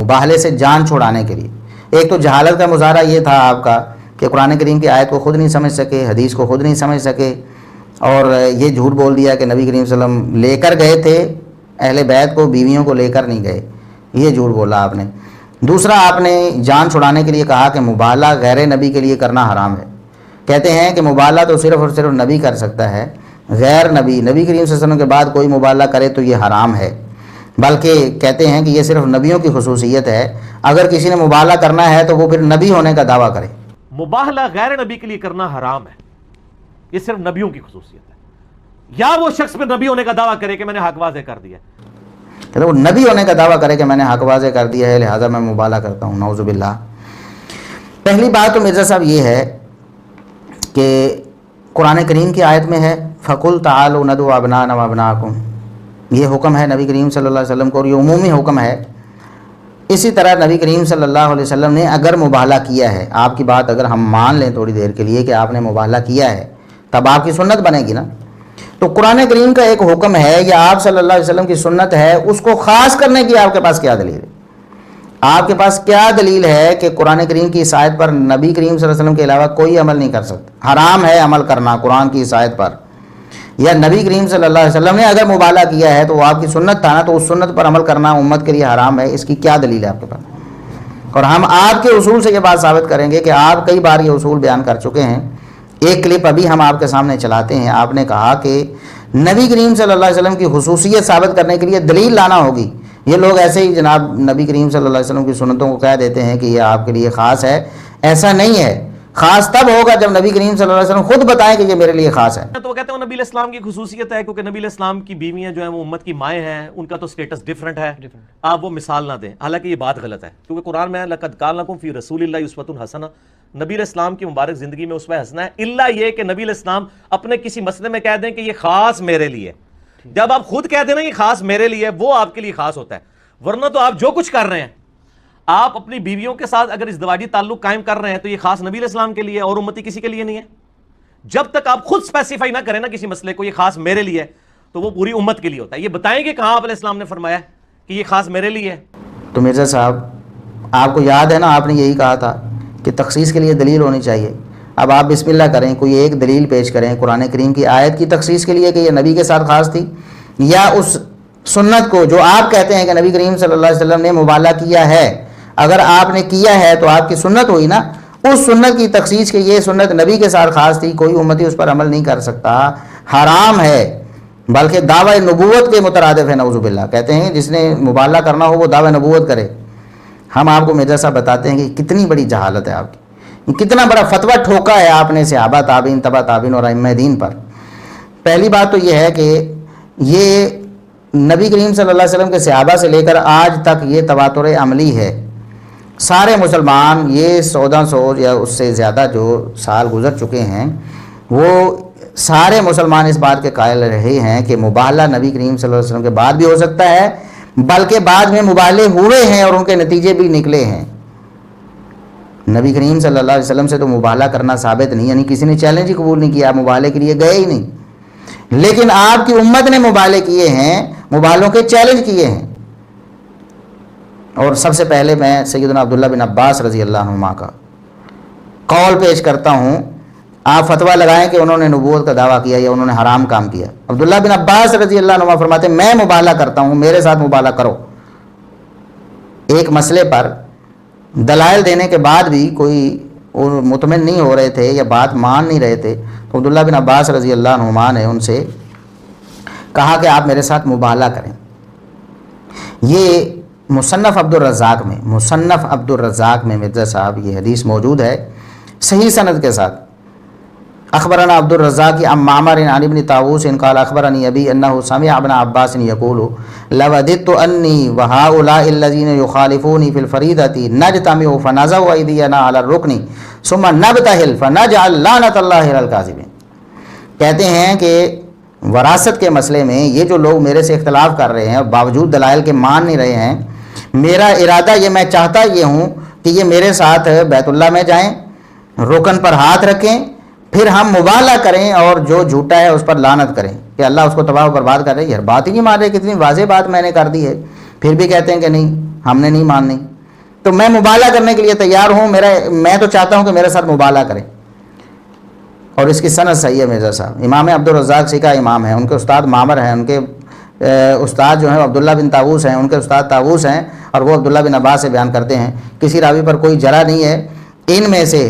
مباہلے سے جان چھڑانے کے لیے. ایک تو جہالت کا مظاہرہ یہ تھا آپ کا کہ قرآن کریم کی آیت کو خود نہیں سمجھ سکے, حدیث کو خود نہیں سمجھ سکے, اور یہ جھوٹ بول دیا کہ نبی کریم صلی اللہ علیہ وسلم لے کر گئے تھے اہل بیت کو, بیویوں کو لے کر نہیں گئے, یہ جھوٹ بولا آپ نے. دوسرا آپ نے جان چھڑانے کے لیے کہا کہ مباہلہ غیر نبی کے لیے کرنا حرام ہے. کہتے ہیں کہ مباہلہ تو صرف اور صرف نبی کر سکتا ہے, غیر نبی کریم صلی اللہ علیہ وسلم کے بعد کوئی مباہلہ کرے تو یہ حرام ہے. بلکہ کہتے ہیں کہ یہ صرف نبیوں کی خصوصیت ہے, اگر کسی نے مباہلہ کرنا ہے تو وہ پھر نبی ہونے کا دعویٰ کرے. مباہلہ غیر نبی کے لیے کرنا حرام ہے, یہ صرف نبیوں کی خصوصیت ہے. یا وہ شخص پہ نبی ہونے کا دعویٰ کرے کہ میں نے حق واضح کر دیا, کہ وہ نبی ہونے کا دعویٰ کرے کہ میں نے حق واضح کر دیا ہے لہٰذا میں مباہلہ کرتا ہوں, نعوذ باللہ. پہلی بات تو مرزا صاحب یہ ہے کہ قرآن کریم کی آیت میں ہے فَقُلْ تَعَالُوا نَدْعُ أَبْنَاءَنَا وَأَبْنَاءَكُمْ, یہ حکم ہے نبی کریم صلی اللہ علیہ وسلم کو اور یہ عمومی حکم ہے. اسی طرح نبی کریم صلی اللہ علیہ وسلم نے اگر مباہلہ کیا ہے, آپ کی بات اگر ہم مان لیں تھوڑی دیر کے لیے کہ آپ نے مباہلہ کیا ہے, تب آپ کی سنت بنے گی نا. تو قرآن کریم کا ایک حکم ہے یا آپ صلی اللہ علیہ وسلم کی سنت ہے, اس کو خاص کرنے کی آپ کے پاس کیا دلیل ہے؟ آپ کے پاس کیا دلیل ہے کہ قرآن کریم کی اس آیت پر نبی کریم صلی اللہ علیہ وسلم کے علاوہ کوئی عمل نہیں کر سکتا؟ حرام ہے عمل کرنا قرآن کی اس آیت پر, یا نبی کریم صلی اللہ علیہ وسلم نے اگر مباہلہ کیا ہے تو وہ آپ کی سنت تھا نا, تو اس سنت پر عمل کرنا امت کے لیے حرام ہے. اس کی کیا دلیل ہے آپ کے پاس؟ اور ہم آپ کے اصول سے یہ بات ثابت کریں گے کہ آپ کئی بار یہ اصول بیان کر چکے ہیں. ایک کلپ ابھی ہم آپ کے سامنے چلاتے ہیں. آپ نے کہا کہ نبی کریم صلی اللہ علیہ وسلم کی خصوصیت ثابت کرنے کے لیے دلیل لانا ہوگی. یہ لوگ ایسے ہی جناب نبی کریم صلی اللہ علیہ وسلم کی سنتوں کو کہہ دیتے ہیں کہ یہ آپ کے لیے خاص ہے. ایسا نہیں ہے, خاص تب ہوگا جب نبی کریم صلی اللہ علیہ وسلم خود بتائیں کہ یہ میرے لیے خاص ہے. تو وہ کہتے ہیں نبی علیہ السلام کی خصوصیت ہے کیونکہ نبی علیہ السلام کی بیویاں جو ہیں وہ امت کی مائیں ہیں, ان کا تو سٹیٹس ڈیفرنٹ ہے, آپ وہ مثال نہ دیں. حالانکہ یہ بات غلط ہے, کیونکہ قرآن میں لقد کان لکم فی رسول اللہ اسوۃ حسنہ, نبی علیہ السلام کی مبارک زندگی میں اسوہ حسنہ ہے, الا یہ کہ نبی علیہ السلام اپنے کسی مسئلے میں کہہ دیں کہ یہ خاص میرے لیے. جب آپ خود کہہ دیں نا یہ خاص میرے لیے, وہ آپ کے لیے خاص ہوتا ہے. ورنہ تو آپ جو کچھ کر رہے ہیں, آپ اپنی بیویوں کے ساتھ اگر ازدواجی تعلق قائم کر رہے ہیں تو یہ خاص نبی علیہ السلام کے لیے اور امتی کسی کے لیے نہیں ہے. جب تک آپ خود اسپیسیفائی نہ کریں نا کسی مسئلے کو یہ خاص میرے لیے ہے, تو وہ پوری امت کے لیے ہوتا ہے. یہ بتائیں کہ کہاں آپ علیہ السلام نے فرمایا کہ یہ خاص میرے لیے ہے؟ تو مرزا صاحب آپ کو یاد ہے نا, آپ نے یہی کہا تھا کہ تخصیص کے لیے دلیل ہونی چاہیے. اب آپ بسم اللہ کریں, کوئی ایک دلیل پیش کریں قرآن کریم کی آیت کی تخصیص کے لیے کہ یہ نبی کے ساتھ خاص تھی, یا اس سنت کو جو آپ کہتے ہیں کہ نبی کریم صلی اللہ علیہ وسلم نے مباہلہ کیا ہے, اگر آپ نے کیا ہے تو آپ کی سنت ہوئی نا, اس سنت کی تخصیص کہ یہ سنت نبی کے ساتھ خاص تھی, کوئی امتی اس پر عمل نہیں کر سکتا, حرام ہے, بلکہ دعوی نبوت کے مترادف ہے. نعوذ باللہ. کہتے ہیں جس نے مباہلہ کرنا ہو وہ دعوی نبوت کرے. ہم آپ کو مرزا صاحب بتاتے ہیں کہ کتنی بڑی جہالت ہے آپ کی, کتنا بڑا فتویٰ ٹھوکا ہے آپ نے صحابہ تابعین تبع تابعین اور ائمہ دین پر. پہلی بات تو یہ ہے کہ یہ نبی کریم صلی اللہ علیہ وسلم کے صحابہ سے لے کر آج تک یہ تواتر عملی ہے. سارے مسلمان یہ 1400 یا اس سے زیادہ جو سال گزر چکے ہیں, وہ سارے مسلمان اس بات کے قائل رہے ہیں کہ مباہلہ نبی کریم صلی اللہ علیہ وسلم کے بعد بھی ہو سکتا ہے, بلکہ بعد میں مباہلے ہوئے ہیں اور ان کے نتیجے بھی نکلے ہیں. نبی کریم صلی اللہ علیہ وسلم سے تو مباہلہ کرنا ثابت نہیں, یعنی کسی نے چیلنج ہی قبول نہیں کیا, مباہلے کے لیے گئے ہی نہیں. لیکن آپ کی امت نے مباہلے کیے ہیں, مباہلوں کے چیلنج کیے ہیں. اور سب سے پہلے میں سیدنا عبداللہ بن عباس رضی اللہ عنہما کا قول پیش کرتا ہوں. آپ فتویٰ لگائیں کہ انہوں نے نبوت کا دعویٰ کیا یا انہوں نے حرام کام کیا. عبداللہ بن عباس رضی اللہ عنہما فرماتے ہیں میں مباہلہ کرتا ہوں, میرے ساتھ مباہلہ کرو. ایک مسئلے پر دلائل دینے کے بعد بھی کوئی مطمئن نہیں ہو رہے تھے یا بات مان نہیں رہے تھے, تو عبداللہ بن عباس رضی اللہ عنہما نے ان سے کہا کہ آپ میرے ساتھ مباہلہ کریں. یہ مصنف عبد الرزاق میں مرزا صاحب یہ حدیث موجود ہے صحیح سند کے ساتھ. اخبرنا عبد الرزاق عن معمر عن ابن طاووس قال اخبرني ابي انه سمع ابن عباس يقول لوددت اني وهؤلاء الذين يخالفوني في الفريضه نجتمع فنزوا ايدينا على الركن ثم نبتهل فنجعل لعنه الله على الكاذبين. کہتے ہیں کہ وراثت کے مسئلے میں یہ جو لوگ میرے سے اختلاف کر رہے ہیں اور باوجود دلائل کے مان نہیں رہے ہیں, میرا ارادہ یہ, میں چاہتا یہ ہوں کہ یہ میرے ساتھ بیت اللہ میں جائیں, رکن پر ہاتھ رکھیں, پھر ہم مباہلہ کریں اور جو جھوٹا ہے اس پر لعنت کریں کہ اللہ اس کو تباہ و برباد کر رہے. یار بات ہی نہیں مان رہے, کتنی واضح بات میں نے کر دی ہے, پھر بھی کہتے ہیں کہ نہیں ہم نے نہیں ماننی. تو میں مبالغہ کرنے کے لیے تیار ہوں، میں تو چاہتا ہوں کہ میرے ساتھ مبالغہ کریں. اور اس کی سند صحیح ہے مرزا صاحب. امام عبدالرزاق سکا امام ہیں، ان کے استاد معمر ہیں، ان کے استاد جو ہیں عبداللہ بن طاووس ہیں، ان کے استاد طاووس ہیں، اور وہ عبداللہ بن عباس سے بیان کرتے ہیں. کسی راوی پر کوئی جرح نہیں ہے. ان میں سے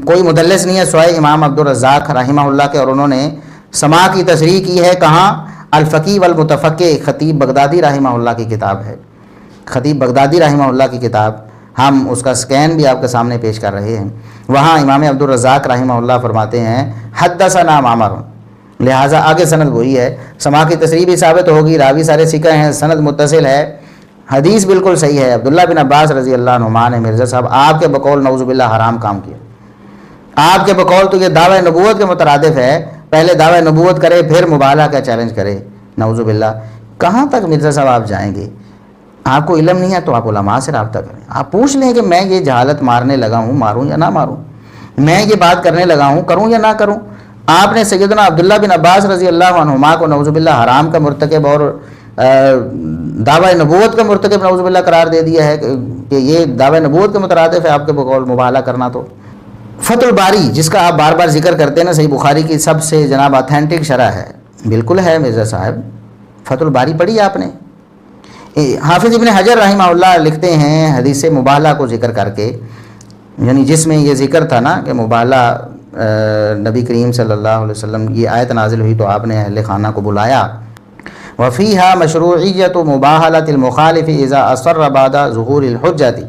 کوئی مدلس نہیں ہے سوائے امام عبدالرزاق رحمہ اللہ کے، اور انہوں نے سماع کی تصریح کی ہے کہاں؟ الفقی والمتفقہ، خطیب بغدادی رحمہ اللہ کی کتاب ہے. خطیب بغدادی رحمہ اللہ کی کتاب، ہم اس کا سکین بھی آپ کے سامنے پیش کر رہے ہیں. وہاں امام عبدالرزاق رحمہ اللہ فرماتے ہیں حدثنا معمر، لہٰذا آگے سند وہی ہے. سماع کی تصریح بھی ثابت ہوگی، راوی سارے ثقہ ہیں، سند متصل ہے، حدیث بالکل صحیح ہے. عبداللہ بن عباس رضی اللہ عنہما نے مرزا صاحب آپ کے بقول نعوذ باللہ حرام کام کیا. آپ کے بقول تو یہ دعوی نبوت کے مترادف ہے، پہلے دعوی نبوت کرے پھر مبالغہ کا چیلنج کرے. نعوذ باللہ. کہاں تک مرزا صاحب آپ جائیں گے؟ آپ کو علم نہیں ہے تو آپ علماء سے رابطہ کریں. آپ پوچھ لیں کہ میں یہ جہالت مارنے لگا ہوں، ماروں یا نہ ماروں، میں یہ بات کرنے لگا ہوں، کروں یا نہ کروں. آپ نے سیدنا عبداللہ بن عباس رضی اللہ عنہما کو نعوذ باللہ حرام کا مرتکب اور دعوی نبوت کا مرتکب نعوذ باللہ قرار دے دیا ہے کہ یہ دعوی نبوت کے مترادف ہے آپ کے بقول مبالغہ کرنا. تو فتح الباری جس کا آپ بار بار ذکر کرتے ہیں نا، صحیح بخاری کی سب سے جناب اتھینٹک شرح ہے. بالکل ہے مرزا صاحب، فتح الباری پڑھی آپ نے. حافظ ابن حجر رحمہ اللہ لکھتے ہیں حدیث مبالغہ کو ذکر کر کے، یعنی جس میں یہ ذکر تھا نا کہ مبالغہ نبی کریم صلی اللہ علیہ وسلم یہ آیت نازل ہوئی تو آپ نے اہل خانہ کو بلایا. وفیہا مشروعیت مباہلۃ المخالف اذا اصر بعد ظہور الحجۃ.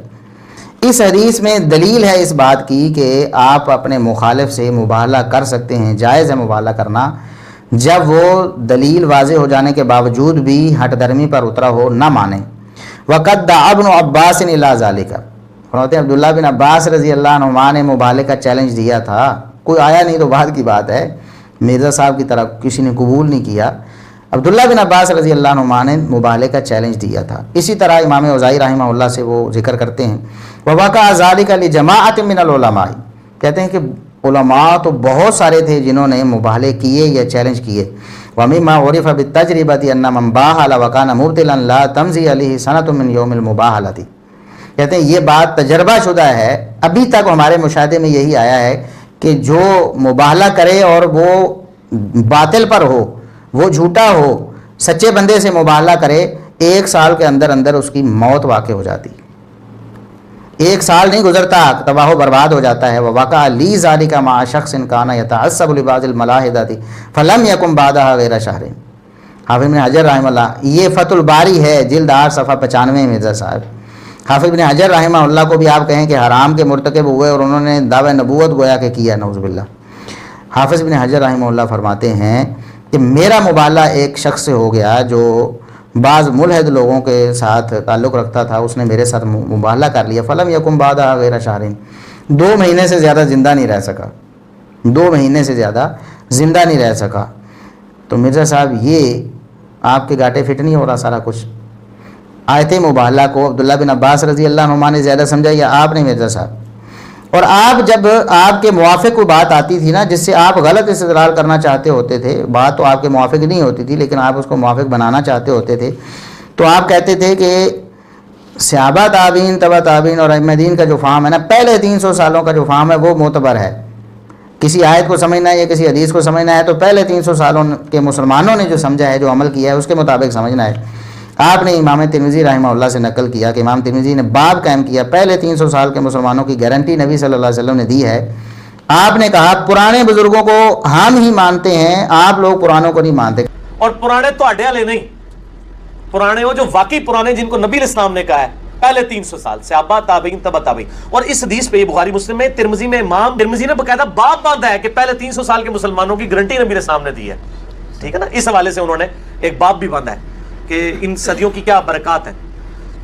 اس حدیث میں دلیل ہے اس بات کی کہ آپ اپنے مخالف سے مباہلہ کر سکتے ہیں، جائز ہے مباہلہ کرنا جب وہ دلیل واضح ہو جانے کے باوجود بھی ہٹ درمی پر اترا ہو، نہ مانے. وقد دعا ابن عباس الی ذالک. فرماتے ہیں عبداللہ بن عباس رضی اللہ عنہما نے مبالغہ کا چیلنج دیا تھا، کوئی آیا نہیں تو بعد کی بات ہے، مرزا صاحب کی طرح کسی نے قبول نہیں کیا. عبداللہ بن عباس رضی اللہ عنہما نے مبالغہ کا چیلنج دیا تھا. اسی طرح امام اوزاعی رحمہ اللہ سے وہ ذکر کرتے ہیں وَوَقَعَ ذَلِكَ لِجَمَاعَةٍ مِّنَ الْعُلَمَاءِ. کہتے ہیں کہ علماء تو بہت سارے تھے جنہوں نے مبالغے کیے یا چیلنج کیے. وَمِمَّا عُرِفَ بِالتَّجْرِبَةِ أَنَّ مَنْ بَاهَلَ وَكَانَ مُبْطِلًا لَا تَمْضِي عَلَيْهِ سَنَةٌ مِّن يَوْمِ الْمُبَاهَلَةِ. کہتے ہیں یہ بات تجربہ شدہ ہے، ابھی تک ہمارے مشاہدے میں یہی آیا ہے کہ جو مبالغہ کرے اور وہ باطل پر ہو، وہ جھوٹا ہو، سچے بندے سے مبالغہ کرے، 1 سال کے اندر اندر اس کی موت واقع ہو جاتی. 1 سال نہیں گزرتا تباہ و برباد ہو جاتا ہے. وَوَقَعَ لِي ذَلِكَ مَعَ شَخْصٍ كَانَ يَتَعَصَّبُ لِبَعْضِ الْمَلَاحِدَةِ فَلَمْ يَكُنْ بَعْدَهَا غَيْرَ شَهْرٍ. حافظ ابن حجر رحمہ اللہ، یہ فتح الباری ہے جلد 8 صفحہ 95 مرزا صاحب. حافظ ابن حجر رحمہ اللہ کو بھی آپ کہیں کہ حرام کے مرتکب ہوئے اور انہوں نے دعوی نبوت گویا کہ کیا، نعوذ باللہ. حافظ ابن حجر رحمہ اللہ فرماتے ہیں کہ میرا مبالغہ ایک شخص سے ہو گیا جو بعض ملحد لوگوں کے ساتھ تعلق رکھتا تھا، اس نے میرے ساتھ مبالغہ کر لیا. فلم یکم بعدها غیر شہرین. 2 مہینے سے زیادہ زندہ نہیں رہ سکا، 2 مہینے سے زیادہ زندہ نہیں رہ سکا. تو مرزا صاحب یہ آپ کے گاٹے فٹ نہیں ہو رہا سارا کچھ. آیت مبالغہ کو عبداللہ بن عباس رضی اللہ عنہما نے زیادہ سمجھا یا آپ نے مرزا صاحب؟ اور آپ جب آپ کے موافق کوئی بات آتی تھی نا جس سے آپ غلط استدلال کرنا چاہتے ہوتے تھے، بات تو آپ کے موافق نہیں ہوتی تھی لیکن آپ اس کو موافق بنانا چاہتے ہوتے تھے، تو آپ کہتے تھے کہ صحابہ تابعین تبع تابعین اور ائمہ دین کا جو فہم ہے نا، پہلے 300 سالوں کا جو فہم ہے وہ معتبر ہے. کسی آیت کو سمجھنا ہے یا کسی حدیث کو سمجھنا ہے تو پہلے 300 سالوں کے مسلمانوں نے جو سمجھا ہے، جو عمل کیا ہے، اس کے مطابق سمجھنا ہے. آپ نے امام ترمذی رحمہ اللہ سے نقل کیا کہ امام ترمذی نے باب قائم کیا، پہلے 300 سال کے مسلمانوں کی گارنٹی نبی صلی اللہ علیہ وسلم نے دی ہے. آپ نے کہا پرانے بزرگوں کو ہم ہی مانتے ہیں، آپ لوگ پرانوں کو نہیں مانتے. اور پرانے تو اڈے والے نہیں، پرانے وہ جو واقعی پرانے جن کو نبی علیہ السلام نے کہا ہے پہلے 300 سال صحابہ تابعین تبع تابعین. اور اس حدیث پہ یہ بخاری مسلم میں ترمذی میں امام ترمذی نے باقاعدہ باب باندھا ہے کہ پہلے 300 سال کے مسلمانوں کی گارنٹی نبی علیہ السلام نے دی ہے. ٹھیک ہے نا، اس حوالے سے انہوں نے ایک باب بھی باندھا ہے کہ ان صدیوں کی کیا برکات ہے.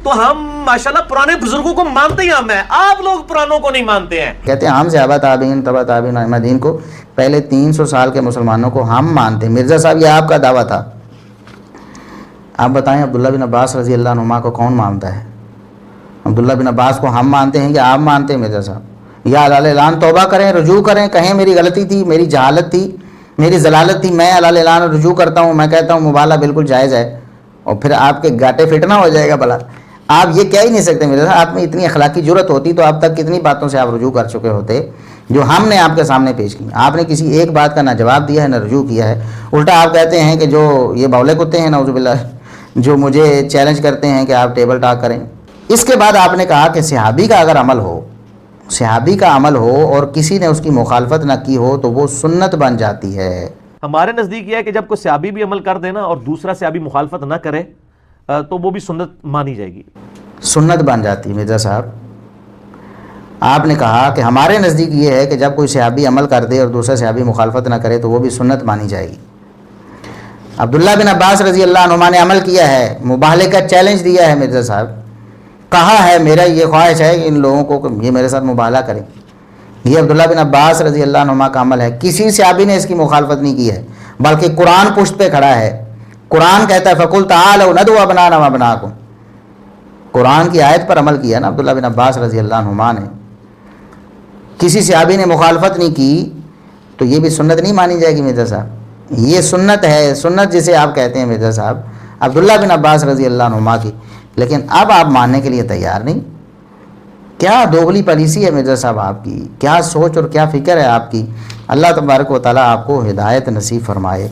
تو ہم ماشاءاللہ پرانے بزرگوں کو مانتے ہی ہم ہیں، آپ لوگ پرانوں کو نہیں مانتے ہیں. کہتے ہیں ہم صحابہ تابعین تبع تابعین ائمہ دین کو پہلے 300 سال کے مسلمانوں کو ہم مانتے ہیں. مرزا صاحب یہ آپ کا دعویٰ تھا. آپ بتائیں عبداللہ بن عباس رضی اللہ عنہما کو کون مانتا ہے؟ عبداللہ بن عباس کو ہم مانتے ہیں کہ آپ مانتے ہیں مرزا صاحب؟ یا علال اعلان توبہ کریں، رجوع کریں، کہیں میری غلطی تھی، میری جہالت تھی، میری ضلالت تھی، میں علال اعلان رجوع کرتا ہوں، میں کہتا ہوں مبالغہ بالکل جائز ہے. اور پھر آپ کے گاٹے فٹ نہ ہو جائے گا بھلا. آپ یہ کہہ ہی نہیں سکتے میرے صاحب، آپ میں اتنی اخلاقی جرت ہوتی تو اب تک کتنی باتوں سے آپ رجوع کر چکے ہوتے جو ہم نے آپ کے سامنے پیش کی. آپ نے کسی ایک بات کا نہ جواب دیا ہے نہ رجوع کیا ہے. الٹا آپ کہتے ہیں کہ جو یہ بولے کتے ہیں نعوذ باللہ، جو مجھے چیلنج کرتے ہیں کہ آپ ٹیبل ٹاک کریں. اس کے بعد آپ نے کہا کہ صحابی کا اگر عمل ہو، صحابی کا عمل ہو اور کسی نے اس کی مخالفت نہ کی ہو تو وہ سنت بن جاتی ہے. ہمارے نزدیک یہ ہے کہ جب کوئی صحابی بھی عمل کر دے نا اور دوسرا صحابی مخالفت نہ کرے تو وہ بھی سنت مانی جائے گی. سنت بن جاتی. مرزا صاحب آپ نے کہا کہ ہمارے نزدیک یہ ہے کہ جب کوئی صحابی عمل کر دے اور دوسرا صحابی مخالفت نہ کرے تو وہ بھی سنت مانی جائے گی. عبداللہ بن عباس رضی اللہ عنہما نے عمل کیا ہے، مباہلے کا چیلنج دیا ہے. مرزا صاحب کہا ہے میرا یہ خواہش ہے کہ ان لوگوں کو یہ میرے ساتھ مباہلہ کریں. یہ عبداللہ بن عباس رضی اللہ عنہما کا عمل ہے. کسی صحابی نے اس کی مخالفت نہیں کی ہے، بلکہ قرآن پشت پہ کھڑا ہے. قرآن کہتا ہے فَقُلْ تَعَالَوْا نَدْعُوا أَبْنَاءَنَا وَأَبْنَاءَكُمْ. قرآن کی آیت پر عمل کیا نا عبداللہ بن عباس رضی اللہ عنہما نے. کسی صحابی نے مخالفت نہیں کی تو یہ بھی سنت نہیں مانی جائے گی. مرزا صاحب یہ سنت ہے، سنت جسے آپ کہتے ہیں مرزا صاحب عبداللہ بن عباس رضی اللہ عنہما کی. لیکن اب آپ ماننے کے لیے تیار نہیں. کیا دوغلی پالیسی ہے مرزا صاحب آپ کی، کیا سوچ اور کیا فکر ہے آپ کی. اللہ تبارک و تعالیٰ آپ کو ہدایت نصیب فرمائے.